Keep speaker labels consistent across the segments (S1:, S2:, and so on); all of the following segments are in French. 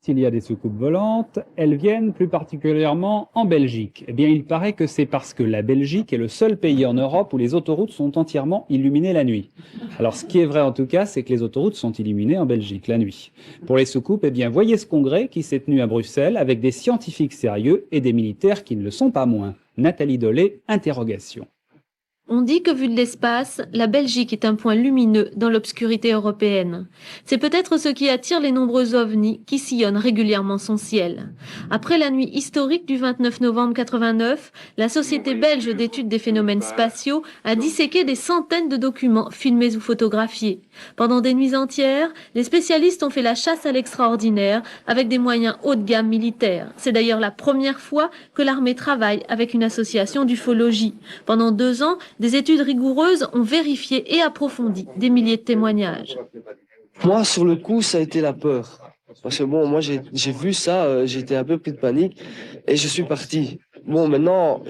S1: S'il y a des soucoupes volantes, elles viennent plus particulièrement en Belgique. Eh bien, il paraît que c'est parce que la Belgique est le seul pays en Europe où les autoroutes sont entièrement illuminées la nuit. Alors, ce qui est vrai en tout cas, c'est que les autoroutes sont illuminées en Belgique la nuit. Pour les soucoupes, eh bien, voyez ce congrès qui s'est tenu à Bruxelles avec des scientifiques sérieux et des militaires qui ne le sont pas moins. Nathalie Dolé, interrogation.
S2: On dit que vu de l'espace, la Belgique est un point lumineux dans l'obscurité européenne. C'est peut-être ce qui attire les nombreux ovnis qui sillonnent régulièrement son ciel. Après la nuit historique du 29 novembre 89, la Société belge d'études des phénomènes spatiaux a disséqué des centaines de documents filmés ou photographiés. Pendant des nuits entières, les spécialistes ont fait la chasse à l'extraordinaire avec des moyens haut de gamme militaires. C'est d'ailleurs la première fois que l'armée travaille avec une association d'ufologie. Pendant 2 ans, des études rigoureuses ont vérifié et approfondi des milliers de témoignages.
S3: Moi, sur le coup, ça a été la peur. Parce que bon, moi, j'ai vu ça, j'étais un peu pris de panique et je suis parti. Bon, maintenant,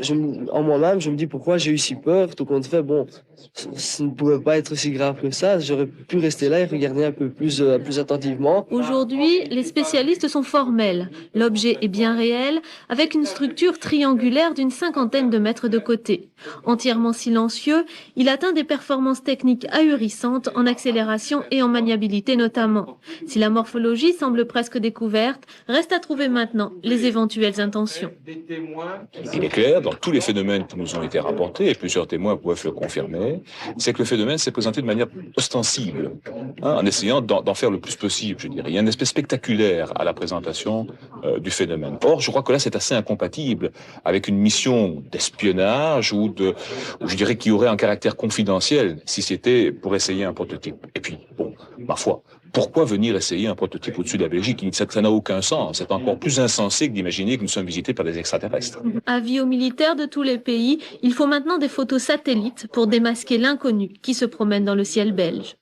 S3: en moi-même, je me dis pourquoi j'ai eu si peur. Tout compte fait, bon, ça ne pouvait pas être si grave que ça. J'aurais pu rester là et regarder un peu plus attentivement.
S2: Aujourd'hui, les spécialistes sont formels. L'objet est bien réel, avec une structure triangulaire d'une 50aine de mètres de côté. Entièrement silencieux, il atteint des performances techniques ahurissantes en accélération et en maniabilité notamment. Si la morphologie semble presque découverte, reste à trouver maintenant les éventuelles intentions.
S4: Il est clair, dans tous les phénomènes qui nous ont été rapportés, et plusieurs témoins peuvent le confirmer, c'est que le phénomène s'est présenté de manière ostensible, en essayant d'en faire le plus possible, je dirais. Il y a une espèce spectaculaire à la présentation du phénomène. Or, je crois que là, c'est assez incompatible avec une mission d'espionnage ou je dirais, qui aurait un caractère confidentiel si c'était pour essayer un prototype. Et puis, bon, ma foi, pourquoi venir essayer un prototype au-dessus de la Belgique? Ça n'a aucun sens. C'est encore plus insensé que d'imaginer que nous sommes visités par des extraterrestres.
S2: Avis aux militaires de tous les pays, il faut maintenant des photos satellites pour démasquer l'inconnu qui se promène dans le ciel belge.